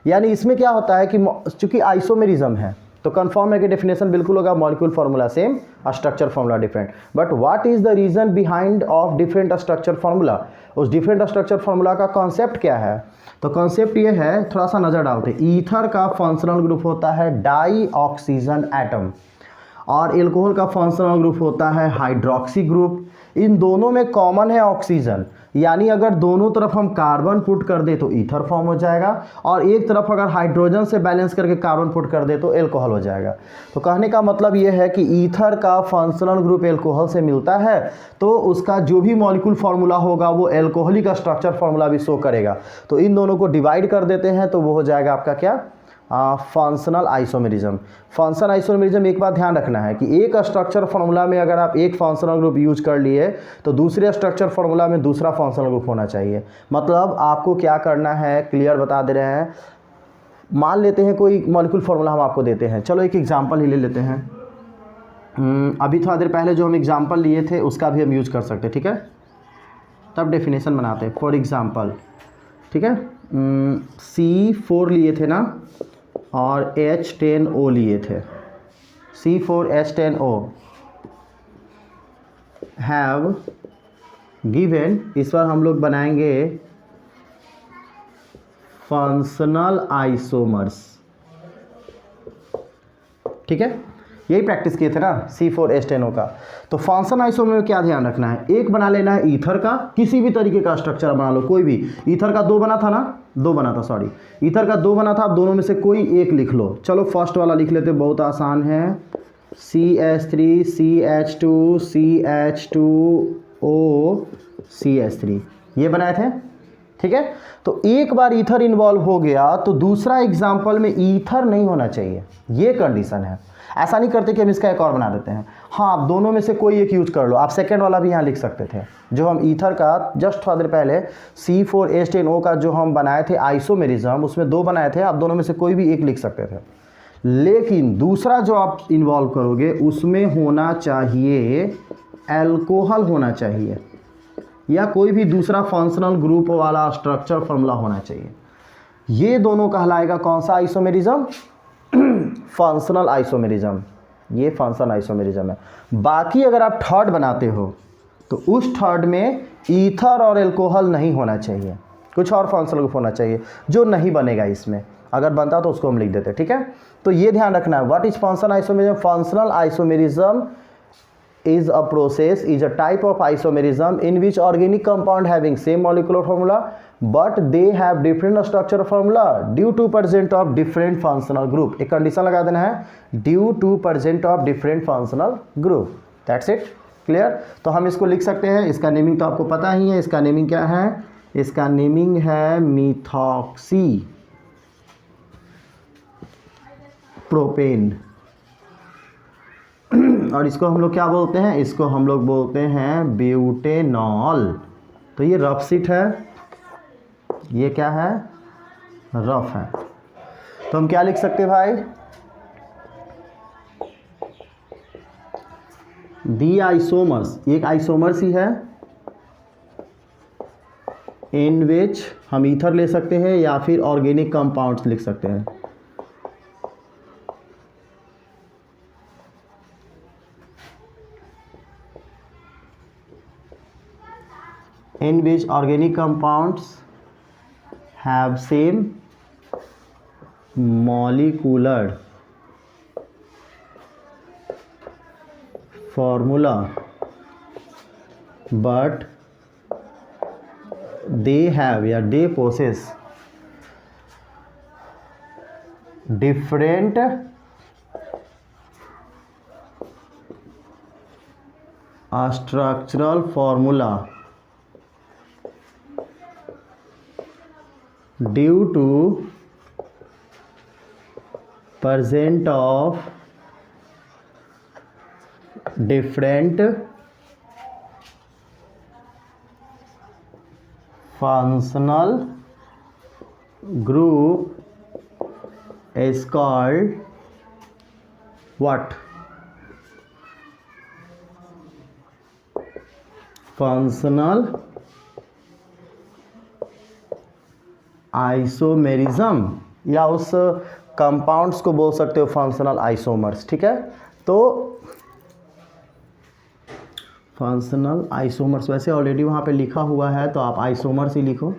यानी इसमें क्या होता है कि चूंकि आइसोमेरिज्म है तो कंफर्म है कि डेफिनेशन बिल्कुल होगा, molecule formula same, structure formula different. But what is the reason behind of different structure formula, उस डिफरेंट स्ट्रक्चर फार्मूला का कॉन्सेप्ट क्या है। तो कॉन्सेप्ट ये है, थोड़ा सा नजर डालते हैं। ईथर का फंक्शनल ग्रुप होता है डाई ऑक्सीजन एटम और एल्कोहल का फंक्शनल ग्रुप होता है हाइड्रोक्सी ग्रुप। इन दोनों में कॉमन है ऑक्सीजन, यानी अगर दोनों तरफ हम कार्बन पुट कर दे तो ईथर फॉर्म हो जाएगा, और एक तरफ अगर हाइड्रोजन से बैलेंस करके कार्बन पुट कर दे तो एल्कोहल हो जाएगा। तो कहने का मतलब ये है कि ईथर का फंक्शनल ग्रुप एल्कोहल से मिलता है तो उसका जो भी मॉलिक्यूल फार्मूला होगा वो एल्कोहलिक स्ट्रक्चर फार्मूला भी शो करेगा। तो इन दोनों को डिवाइड कर देते हैं तो वो हो जाएगा आपका क्या, फंक्शनल आइसोमेरिज्म। फंक्शनल आइसोमेरिज्म एक बात ध्यान रखना है कि एक स्ट्रक्चर फार्मूला में अगर आप एक फंक्शनल ग्रुप यूज कर लिए तो दूसरे स्ट्रक्चर फार्मूला में दूसरा फंक्शनल ग्रुप होना चाहिए। मतलब आपको क्या करना है क्लियर बता दे रहे हैं। मान लेते हैं कोई मॉलिक्यूल फार्मूला हम आपको देते हैं, चलो एक एग्जांपल ही ले लेते हैं। अभी थोड़ा देर पहले जो हम एग्जांपल लिए थे उसका भी हम यूज कर सकते हैं, ठीक है। तब डेफिनेशन बनाते हैं। फॉर एग्जांपल, ठीक है, C4 लिए थे ना और H10O लिए थे। C4H10O हैव गिवन, इस पर हम लोग बनाएंगे फंक्शनल आइसोमर्स, ठीक है। यही प्रैक्टिस किए थे ना C4H10O का। तो फंक्शनल आइसोमर में क्या ध्यान रखना है, एक बना लेना है ईथर का, किसी भी तरीके का स्ट्रक्चर बना लो, कोई भी। ईथर का दो बना था ना, ईथर का दो बना था, आप दोनों में से कोई एक लिख लो। चलो फर्स्ट वाला लिख लेते, बहुत आसान है। CH3 CH2 CH2O CH3 ये बनाए थे, ठीक है। तो एक बार ईथर इन्वॉल्व हो गया तो दूसरा एग्जाम्पल में ईथर नहीं होना चाहिए, ये कंडीशन है। ऐसा नहीं करते कि हम इसका एक और बना देते हैं। हाँ, आप दोनों में से कोई एक यूज कर लो। आप सेकेंड वाला भी यहाँ लिख सकते थे, जो हम ईथर का जस्ट थोड़ा देर पहले C4H10O का जो हम बनाए थे आइसोमेरिज्म, उसमें दो बनाए थे, आप दोनों में से कोई भी एक लिख सकते थे। लेकिन दूसरा जो आप इन्वॉल्व करोगे उसमें होना चाहिए एल्कोहल होना चाहिए, या कोई भी दूसरा फंक्शनल ग्रुप वाला स्ट्रक्चर फॉर्मूला होना चाहिए। ये दोनों कहलाएगा कौन सा आइसोमेरिज्म, फंक्शनल आइसोमेरिज्म। ये फंक्शनल आइसोमेरिज्म है। बाकी अगर आप थर्ड बनाते हो तो उस थर्ड में ईथर और एल्कोहल नहीं होना चाहिए, कुछ और फंक्शनल ग्रुप होना चाहिए, जो नहीं बनेगा इसमें। अगर बनता तो उसको हम लिख देते, ठीक है। तो ये ध्यान रखना है। What is functional isomerism, functional isomerism is a process, is a type of isomerism in which organic compound having same molecular formula but they have different structure formula due to presence of different functional group। एक condition लगा देना है, due to presence of different functional group, that's it, clear। तो हम इसको लिख सकते हैं, इसका नेमिंग तो आपको पता ही है। इसका नेमिंग क्या है, इसका नेमिंग है मिथॉक्सी प्रोपेन, और इसको हम लोग क्या बोलते हैं, इसको हम लोग बोलते हैं ब्यूटेनॉल। तो ये रफ सीट है, ये क्या है, रफ है। तो हम क्या लिख सकते हैं भाई, दी आइसोमर्स, एक आइसोमर्स ही है इन विच हम ईथर ले सकते हैं या फिर ऑर्गेनिक कंपाउंड्स लिख सकते हैं। in which organic compounds have same molecular formula, but they possess different structural formula due to presence of different functional group is called what? Functional isomerism, या उस कंपाउंड्स को बोल सकते हो फंक्शनल आइसोमर्स। ठीक है, तो फंक्शनल आइसोमर्स वैसे ऑलरेडी वहाँ पे लिखा हुआ है, तो आप आइसोमर्स ही लिखो,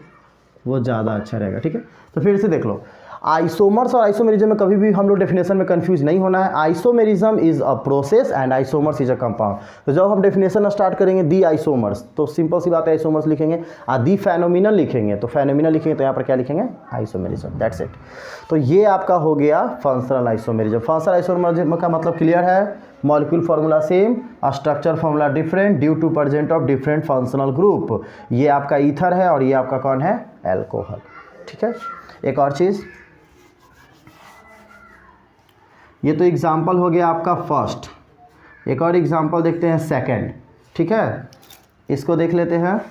वो ज़्यादा अच्छा रहेगा। ठीक है, तो फिर से देख लो, आइसोमर्स और आइसोमेरिज्म में कभी भी हम लोग डेफिनेशन में कंफ्यूज नहीं होना है। Isomerism is a process and isomers is a compound. तो जब हम डेफिनेशन स्टार्ट करेंगे दी आइसोमर्स, तो सिंपल सी बात है आइसोमर्स लिखेंगे, दी फेनोमिनल लिखेंगे, तो फेनोमिनल लिखेंगे तो यहाँ पर क्या लिखेंगे? Isomerism, that's it. तो ये आपका हो गया फंक्शनल आइसोमेरिज्म। फंक्शनल आइसोमेरिज्म का मतलब क्लियर है, molecule formula same, structure formula different due to present of different functional group. ये आपका ईथर है और ये आपका कौन है? एल्कोहल। ठीक है, एक और चीज़, ये तो एग्जाम्पल हो गया आपका फर्स्ट, एक और एग्जाम्पल देखते हैं सेकंड। ठीक है, इसको देख लेते हैं।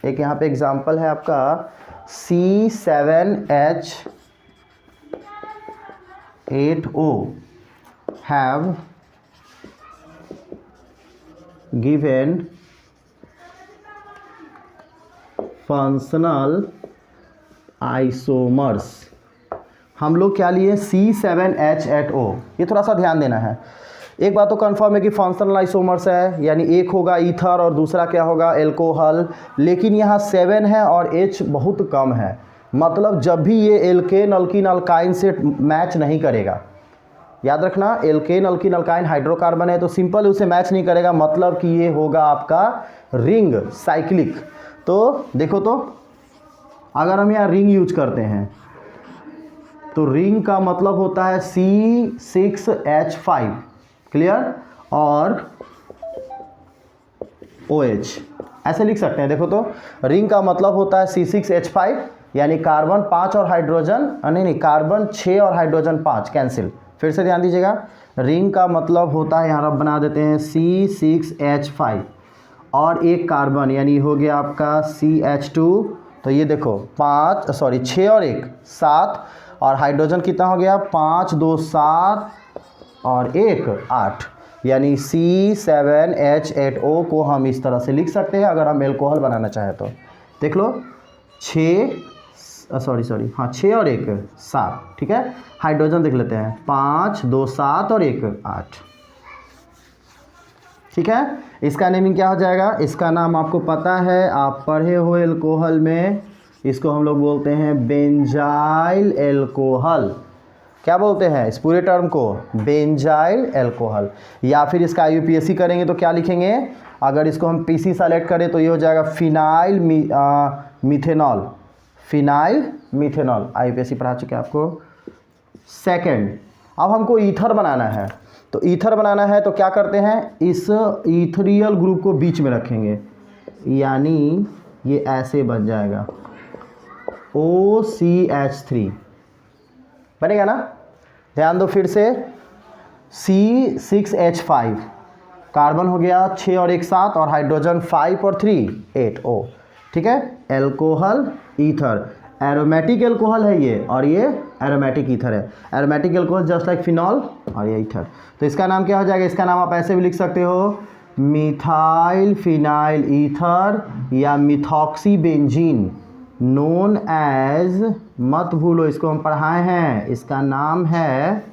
एक यहाँ पे एग्जाम्पल है आपका C7H8O have given functional isomers. हम लोग क्या लिए? C7H8O। ये थोड़ा सा ध्यान देना है। एक बात तो कंफर्म है कि फंक्शनल आइसोमर्स है, यानी एक होगा ईथर और दूसरा क्या होगा? एल्कोहल। लेकिन यहाँ 7 है और H बहुत कम है, मतलब जब भी ये एल्केन अल्कीन अल्काइन से मैच नहीं करेगा। याद रखना, एल्केन अल्कीन अल्काइन हाइड्रोकार्बन है तो सिंपल उसे मैच नहीं करेगा, मतलब कि ये होगा आपका रिंग साइक्लिक। तो देखो, तो अगर हम यहाँ रिंग यूज करते हैं तो रिंग का मतलब होता है C6H5, क्लियर, और OH, ऐसे लिख सकते हैं। देखो तो रिंग का मतलब होता है C6H5, यानी कार्बन 5 और हाइड्रोजन नहीं, कार्बन 6 और हाइड्रोजन 5 कैंसिल। फिर से ध्यान दीजिएगा, रिंग का मतलब होता है, यहाँ आप बना देते हैं C6H5 और एक कार्बन, यानी हो गया आपका CH2। तो ये देखो 6 और 1 7, और हाइड्रोजन कितना हो गया? 5 2 7 और 1 8, यानी C7H8O को हम इस तरह से लिख सकते हैं अगर हम एल्कोहल बनाना चाहें तो। देख लो, 6 और 1 7। ठीक है, हाइड्रोजन देख लेते हैं, 5 2 7 और 1 8। ठीक है, इसका नेमिंग क्या हो जाएगा? इसका नाम आपको पता है, आप पढ़े हो एल्कोहल में, इसको हम लोग बोलते हैं बेंजाइल एल्कोहल। क्या बोलते हैं इस पूरे टर्म को? Benzyl alcohol. या फिर इसका IUPAC करेंगे तो क्या लिखेंगे? अगर इसको हम PC सेलेक्ट करें तो ये हो जाएगा phenyl methanol. Phenyl methanol IUPAC पढ़ा चुके हैं आपको। सेकंड, अब हमको ईथर बनाना है, तो ईथर बनाना है तो क्या करते हैं? इस ईथरियल ग्रुप को बीच में रखेंगे, यानी ये ऐसे बन जाएगा OCH3 बनेगा ना। ध्यान दो फिर से, C6H5 कार्बन हो गया 6 और 1 7, और हाइड्रोजन 5 और 3 8 O। ठीक है, एल्कोहल ईथर, एरोमेटिक एल्कोहल है ये, और ये एरोमेटिक ईथर है। Aromatic alcohol just like phenol, और ये ईथर। तो इसका नाम क्या हो जाएगा? इसका नाम आप ऐसे भी लिख सकते हो, मिथाइल फिनाइल ईथर या मिथॉक्सी बेंजीन, नोन एज, मत भूलो इसको हम पढ़ाए हैं, इसका नाम है,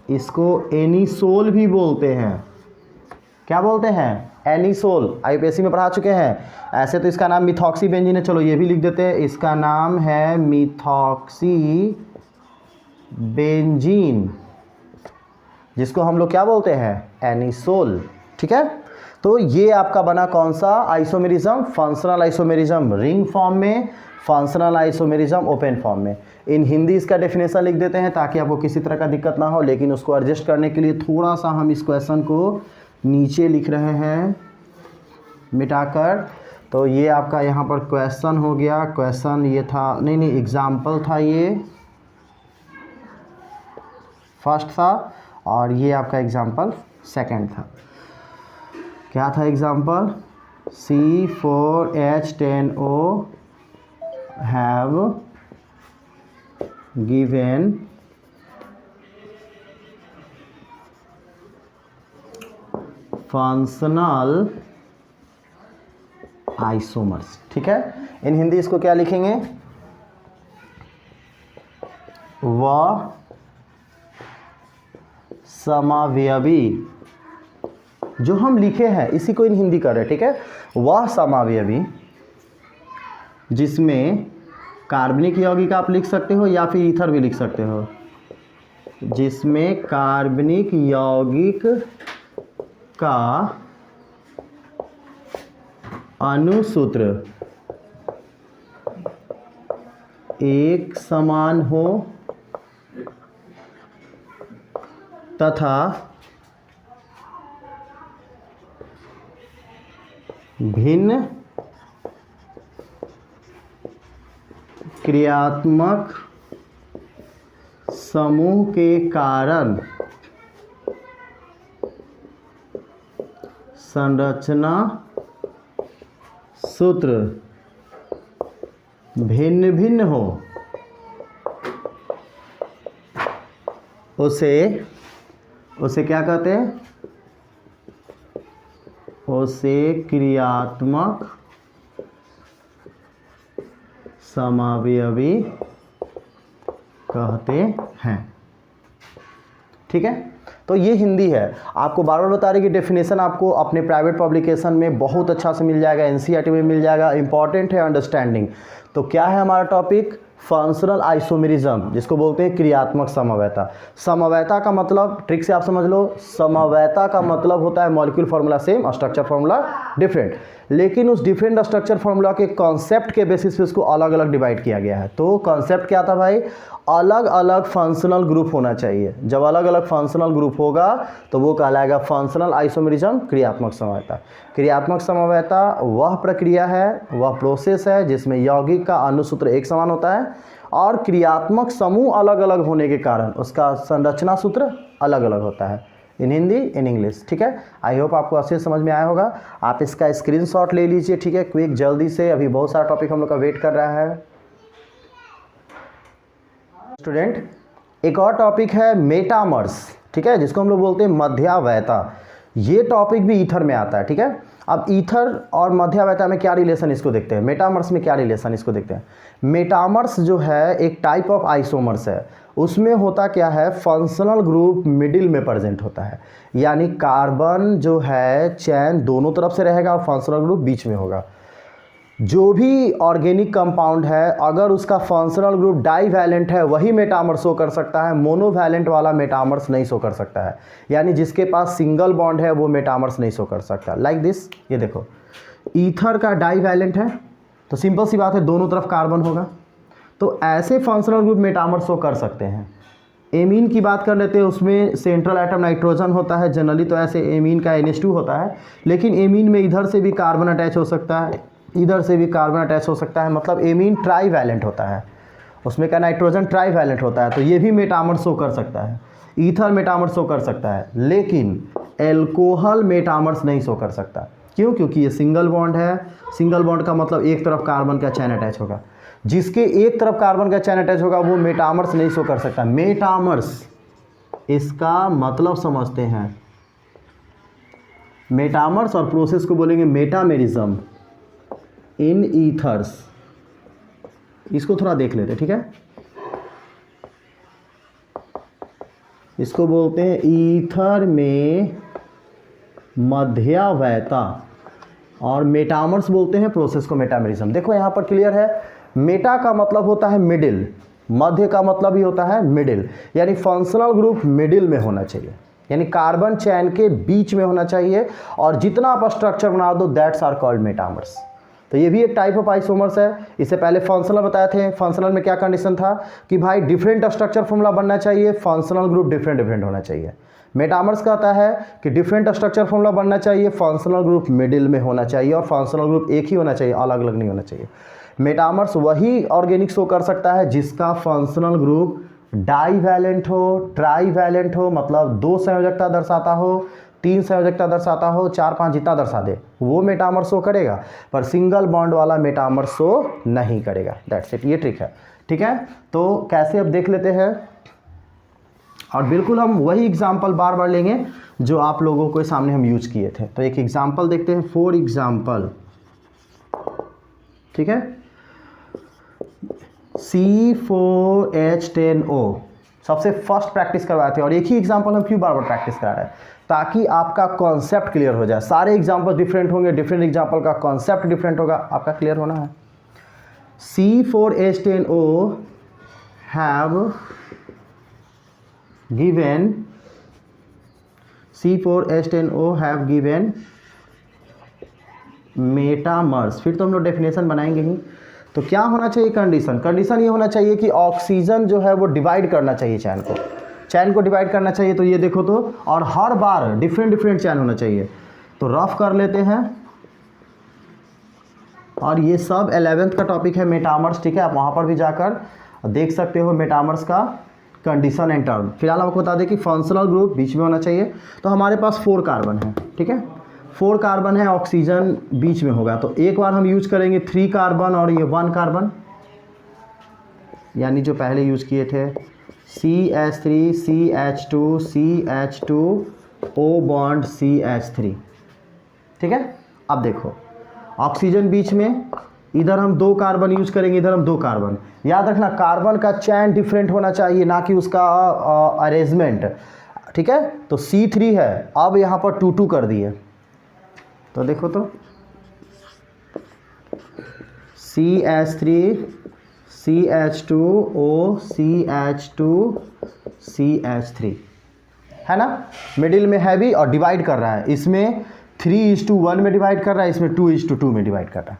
इसको एनिसोल भी बोलते हैं। क्या बोलते हैं? एनिसोल। यूपीएससी में पढ़ा चुके हैं। ऐसे तो इसका नाम मिथॉक्सी बेंजीन है, चलो ये भी लिख देते हैं, इसका नाम है मिथॉक्सी बेंजीन, जिसको हम लोग क्या बोलते हैं? एनिसोल। ठीक है, तो ये आपका बना कौन सा isomerism? Functional isomerism ring form में, फंक्शनल आइसोमेरिज्म ओपन फॉर्म में। इन हिंदी इसका डेफिनेशन लिख देते हैं ताकि आपको किसी तरह का दिक्कत ना हो, लेकिन उसको एडजस्ट करने के लिए थोड़ा सा हम इस क्वेश्चन को नीचे लिख रहे हैं मिटाकर। तो ये आपका यहाँ पर क्वेश्चन हो गया, क्वेश्चन ये था, नहीं एग्जाम्पल था, ये फर्स्ट था और ये आपका एग्जाम्पल सेकंड था। क्या था example? C4H10O have given functional isomers। ठीक है, इन हिंदी इसको क्या लिखेंगे? वह समावयवी, जो हम लिखे हैं इसी को इन हिंदी कर रहे हैं। ठीक है, वह समावयवी जिसमें कार्बनिक यौगिक आप लिख सकते हो या फिर ईथर भी लिख सकते हो, जिसमें कार्बनिक यौगिक का अणुसूत्र एक समान हो तथा भिन्न क्रियात्मक समूह के कारण संरचना सूत्र भिन्न भिन्न हो, उसे क्या कहते हैं? उसे क्रियात्मक समावयवी कहते हैं। ठीक है, तो ये हिंदी है। आपको बार बार बता रहे कि डेफिनेशन आपको अपने प्राइवेट पब्लिकेशन में बहुत अच्छा से मिल जाएगा, एनसीईआरटी में मिल जाएगा। इंपॉर्टेंट है अंडरस्टैंडिंग। तो क्या है हमारा टॉपिक? फंक्शनल आइसोमेरिज्म, जिसको बोलते हैं क्रियात्मक समवयता। समवयता का मतलब ट्रिक से आप समझ लो, समवयता का मतलब होता है molecule formula same, structure formula different, लेकिन उस डिफरेंट स्ट्रक्चर फार्मूला के कॉन्सेप्ट के बेसिस पे उसको अलग अलग डिवाइड किया गया है। तो कॉन्सेप्ट क्या था भाई? अलग अलग फंक्शनल ग्रुप होना चाहिए। जब अलग अलग फंक्शनल ग्रुप होगा तो वो कहलाएगा फंक्शनल आइसोमेरिज्म, क्रियात्मक समवयता। क्रियात्मक समवयता वह प्रक्रिया है, वह प्रोसेस है जिसमें यौगिक का अणुसूत्र एक समान होता है और क्रियात्मक समूह अलग अलग होने के कारण उसका संरचना सूत्र अलग अलग होता है। इन हिंदी, इन इंग्लिश। ठीक है, आई होप आपको अच्छे से समझ में आया होगा। आप इसका स्क्रीनशॉट ले लीजिए। ठीक है, क्विक जल्दी से, अभी बहुत सारा टॉपिक हम लोग का वेट कर रहा है। स्टूडेंट, एक और टॉपिक है मेटामर्स। ठीक है, जिसको हम लोग बोलते हैं मध्यावयता। ये टॉपिक भी ईथर में आता है। ठीक है, अब ईथर और मध्यावयता में क्या रिलेशन, इसको देखते हैं। मेटामर्स में क्या रिलेशन, इसको देखते हैं। मेटामर्स जो है एक टाइप ऑफ आइसोमर्स है। उसमें होता क्या है? फंक्शनल ग्रुप मिडिल में प्रेजेंट होता है, यानी कार्बन जो है चैन दोनों तरफ से रहेगा और फंक्शनल ग्रुप बीच में होगा। जो भी ऑर्गेनिक कंपाउंड है अगर उसका फंक्शनल ग्रुप डाईवैलेंट है वही मेटामर्स शो कर सकता है, मोनोवैलेंट वाला मेटामर्स नहीं शो कर सकता है। यानी जिसके पास सिंगल बॉन्ड है वो मेटामर्स नहीं शो कर सकता। लाइक दिस, ये देखो ईथर का डाईवैलेंट है तो सिंपल सी बात है दोनों तरफ कार्बन होगा, तो ऐसे फंक्शनल ग्रुप मेटामर्स शो कर सकते हैं। एमीन की बात कर लेते हैं, उसमें सेंट्रल एटम नाइट्रोजन होता है जनरली, तो ऐसे एमीन का NH2 होता है, लेकिन एमीन में इधर से भी कार्बन अटैच हो सकता है, इधर से भी कार्बन अटैच हो सकता है, मतलब एमीन ट्राईवैलेंट होता है, उसमें का नाइट्रोजन ट्राईवैलेंट होता है, तो ये भी मेटामर्स शो कर सकता है। ईथर मेटामर्स शो कर सकता है, लेकिन एल्कोहल मेटामर्स नहीं शो कर सकता। क्यों? क्योंकि ये सिंगल बॉन्ड है। सिंगल बॉन्ड का मतलब एक तरफ कार्बन का चैन अटैच होगा, जिसके एक तरफ कार्बन का चैन अटैच होगा वो मेटामर्स नहीं शो कर सकता। मेटामर्स, इसका मतलब समझते हैं। मेटामर्स और प्रोसेस को बोलेंगे मेटामेरिज्म इन ईथर्स। इसको थोड़ा देख लेते हैं। ठीक है, इसको बोलते हैं ईथर में मध्यावयता, और मेटामर्स बोलते हैं प्रोसेस को मेटामेरिज्म। देखो यहाँ पर क्लियर है, मेटा का मतलब होता है मिडिल, मध्य का मतलब ही होता है मिडिल, यानी फंक्शनल ग्रुप मिडिल में होना चाहिए, यानी कार्बन चैन के बीच में होना चाहिए, और जितना आप स्ट्रक्चर बना दो दैट्स आर कॉल्ड मेटामर्स। तो ये भी एक टाइप ऑफ आइसोमर्स है। इससे पहले फंक्शनल बताए थे, फंक्शनल में क्या कंडीशन था कि भाई डिफरेंट स्ट्रक्चर फॉर्मूला बनना चाहिए, फंक्शनल ग्रुप डिफरेंट डिफरेंट होना चाहिए। मेटामर्स कहता है कि डिफरेंट स्ट्रक्चर फॉर्मूला बनना चाहिए, फंक्शनल ग्रुप मिडिल में होना चाहिए, और फंक्शनल ग्रुप एक ही होना चाहिए, अलग अलग नहीं होना चाहिए। मेटामर्स वही ऑर्गेनिक शो कर सकता है जिसका फंक्शनल ग्रुप डाईवैलेंट हो, ट्राईवैलेंट हो, मतलब 2 संयोजकता दर्शाता हो, 3 संयोजकता दर्शाता हो, 4-5 जितना दर्शा दे वो मेटामर शो करेगा, पर सिंगल बॉन्ड वाला मेटामर शो नहीं करेगा। दैट्स इट, ये ट्रिक है। ठीक है, तो कैसे अब देख लेते हैं, और बिल्कुल हम वही एग्जाम्पल बार बार लेंगे जो आप लोगों के सामने हम यूज किए थे। तो एक एग्जाम्पल देखते हैं, फॉर एग्जाम्पल, ठीक है, C4H10O सबसे फर्स्ट प्रैक्टिस करवाए थे, और एक ही एग्जाम्पल हम क्यों बार बार प्रैक्टिस करा रहे हैं, ताकि आपका कॉन्सेप्ट क्लियर हो जाए। सारे एग्जाम्पल डिफरेंट होंगे, डिफरेंट एग्जाम्पल का कॉन्सेप्ट डिफरेंट होगा, आपका क्लियर होना है। C4H10O have given, C4H10O have given metamers. फिर तो हम लोग डेफिनेशन बनाएंगे ही। तो क्या होना चाहिए कंडीशन, कंडीशन ये होना चाहिए कि ऑक्सीजन जो है वो डिवाइड करना चाहिए चैन को डिवाइड करना चाहिए। तो ये देखो तो, और हर बार डिफरेंट डिफरेंट चैन होना चाहिए। तो रफ कर लेते हैं, और ये सब 11th का टॉपिक है मेटामर्स। ठीक है, आप वहाँ पर भी जाकर देख सकते हो मेटामर्स का कंडीशन एंड टर्म। फिलहाल आपको बता दें कि फंक्शनल ग्रुप बीच में होना चाहिए। तो हमारे पास 4 कार्बन है, ठीक है, 4 कार्बन है, ऑक्सीजन बीच में होगा। तो एक बार हम यूज करेंगे 3 कार्बन और ये 1 कार्बन, यानी जो पहले यूज किए थे CH3 CH2 CH2 O bond CH3। ठीक है, अब देखो ऑक्सीजन बीच में, इधर हम 2 कार्बन यूज करेंगे, इधर हम 2 कार्बन। याद रखना कार्बन का चैन डिफरेंट होना चाहिए, ना कि उसका अरेंजमेंट। ठीक है, तो C3 है, अब यहाँ पर 2-2 कर दिए। तो देखो तो CH3 CH2O CH2 CH3 है ना, मिडिल में हैवी और डिवाइड कर रहा है। इसमें 3:1 में डिवाइड कर रहा है, इसमें 2:2 में डिवाइड कर रहा है।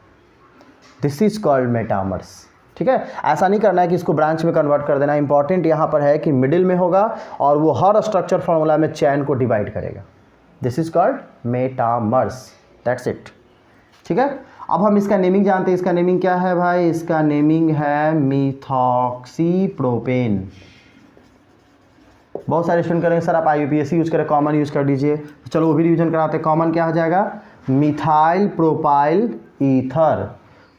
This is called metamers. ठीक है, ऐसा नहीं करना है कि इसको ब्रांच में कन्वर्ट कर देना। इंपॉर्टेंट यहाँ पर है कि मिडिल में होगा और वो हर स्ट्रक्चर फॉर्मूला में चैन को डिवाइड करेगा। This is called metamers, that's it. ठीक है, अब हम इसका नेमिंग जानते हैं। इसका नेमिंग क्या है भाई, इसका नेमिंग है मिथॉक्सीप्रोपेन। बहुत सारे स्टूडेंट करेंगे सर आप IUPAC यूज करें, कॉमन यूज कर दीजिए। चलो वो भी रिवीजन कराते हैं। कॉमन क्या हो जाएगा, मिथाइल प्रोपाइल ईथर।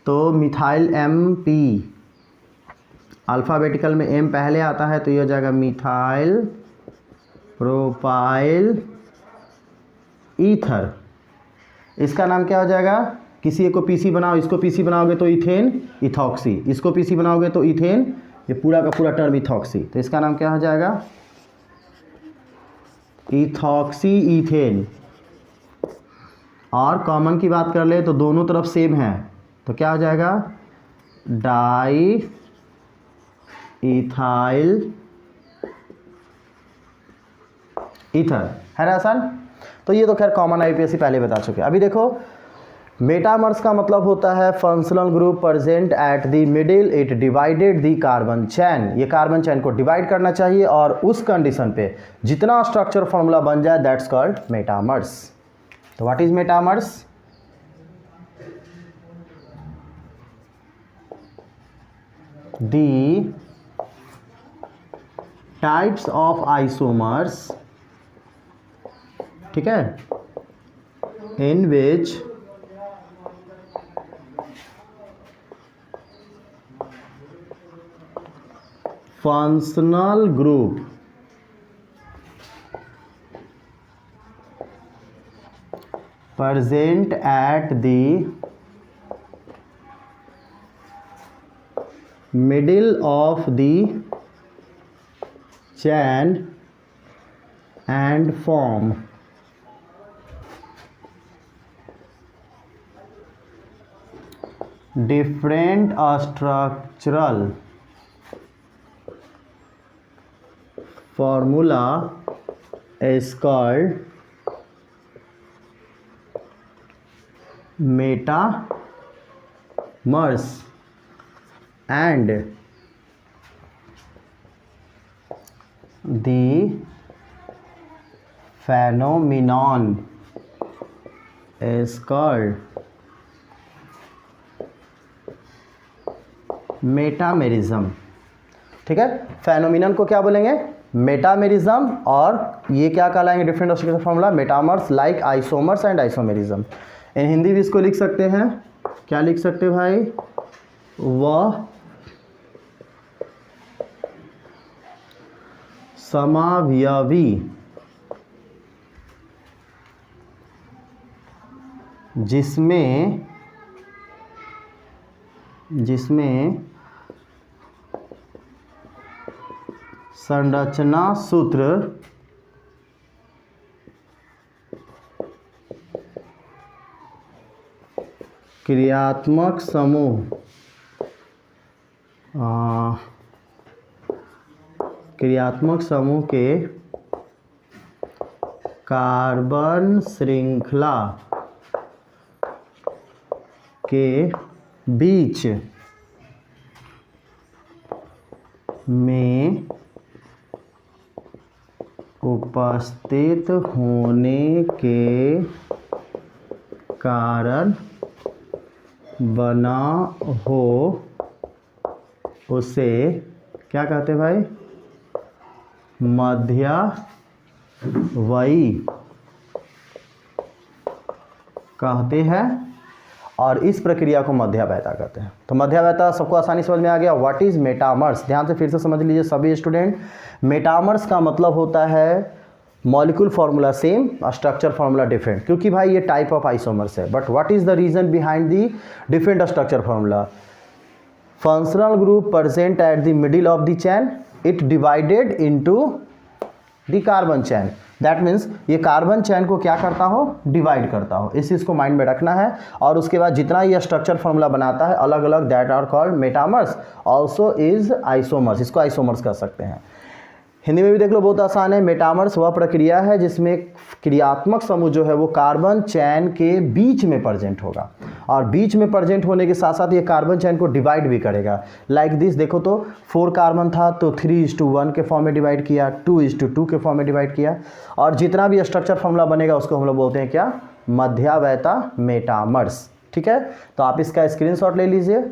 तो मिथाइल MP, अल्फ़ाबेटिकल में M पहले आता है, तो ये हो जाएगा मिथाइल प्रोपाइल ईथर। इसका नाम क्या हो जाएगा, किसी एक को PC बनाओ, इसको PC बनाओगे तो इथेन इथॉक्सी, इसको PC बनाओगे तो इथेन, ये पूरा का पूरा टर्म इथॉक्सी। तो इसका नाम क्या हो जाएगा, इथॉक्सी ईथेन। और कॉमन की बात कर ले तो दोनों तरफ सेम है, तो क्या हो जाएगा, डाई इथाइल ईथर। है ना आसान। तो ये तो खैर कॉमन IUPAC पहले बता चुके। अभी देखो मेटामर्स का मतलब होता है functional group present at the middle, it divided the carbon चैन। ये कार्बन चैन को डिवाइड करना चाहिए और उस कंडीशन पे जितना स्ट्रक्चर फॉर्मूला बन जाए दैट्स कॉल्ड मेटामर्स। तो what is metamers, the types of isomers, ठीक है, in which functional group present at the middle of the chain and form different structural formula is called metamers and the phenomenon is called metamerism. ठीक है, phenomenon को क्या बोलेंगे? Metamerism. और ये क्या कहलाएंगे? Different structural formula, metamers like isomers and isomerism. In Hindi भी इसको लिख सकते हैं, क्या लिख सकते हैं भाई? वह समावयवी जिसमें संरचना सूत्र क्रियात्मक समूह के कार्बन श्रृंखला के बीच में उपस्थित होने के कारण बना हो उसे क्या कहते हैं भाई? मध्यवयी कहते हैं, और इस प्रक्रिया को मध्यावैता कहते हैं। तो मध्यावैता सबको आसानी समझ में आ गया। What is metamers? ध्यान से फिर से समझ लीजिए सभी स्टूडेंट। मेटामर्स का मतलब होता है molecule formula same, structure formula different, क्योंकि भाई ये टाइप ऑफ आइसोमर्स है। But what is the reason behind the different structure formula? Functional group present at the middle of the chain, it divided into the carbon chain. That means ये carbon chain को क्या करता हो? Divide करता हो। इस चीज़ को माइंड में रखना है। और उसके बाद जितना ये स्ट्रक्चर फॉर्मूला बनाता है अलग अलग, that are called metamers, also is isomers. इसको आइसोमर्स कह सकते हैं। हिंदी में भी देख लो, बहुत आसान है। मेटामर्स वह प्रक्रिया है जिसमें क्रियात्मक समूह जो है वो कार्बन चेन के बीच में प्रेजेंट होगा, और बीच में प्रेजेंट होने के साथ साथ ये कार्बन चेन को डिवाइड भी करेगा। लाइक दिस, देखो तो 4 कार्बन था तो 3:1 के फॉर्म में डिवाइड किया, 2:2 के फॉर्म में डिवाइड किया, और जितना भी स्ट्रक्चर फॉर्मूला बनेगा उसको हम लोग बोलते हैं क्या? मध्यावैता, मेटामर्स। ठीक है, तो आप इसका स्क्रीनशॉट ले लीजिए।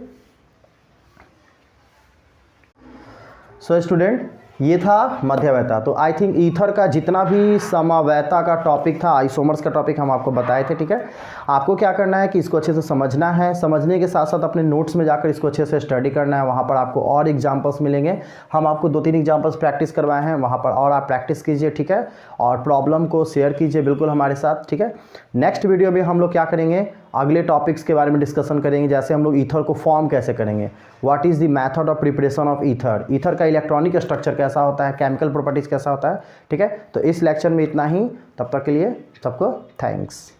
सो स्टूडेंट, ये था मध्यवैता। तो आई थिंक ईथर का जितना भी समवैता का टॉपिक था, आइसोमर्स का टॉपिक हम आपको बताए थे। ठीक है, आपको क्या करना है कि इसको अच्छे से समझना है, समझने के साथ साथ अपने नोट्स में जाकर इसको अच्छे से स्टडी करना है। वहाँ पर आपको और एग्जांपल्स मिलेंगे, हम आपको 2-3 एग्जांपल्स प्रैक्टिस करवाए हैं वहाँ पर, और आप प्रैक्टिस कीजिए। ठीक है, और प्रॉब्लम को शेयर कीजिए बिल्कुल हमारे साथ। ठीक है, नेक्स्ट वीडियो में हम लोग क्या करेंगे? अगले टॉपिक्स के बारे में डिस्कशन करेंगे, जैसे हम लोग ईथर को फॉर्म कैसे करेंगे, what is the method of preparation of ether, ether का इलेक्ट्रॉनिक स्ट्रक्चर कैसा होता है, केमिकल प्रॉपर्टीज़ कैसा होता है। ठीक है, तो इस लेक्चर में इतना ही। तब तक के लिए सबको थैंक्स।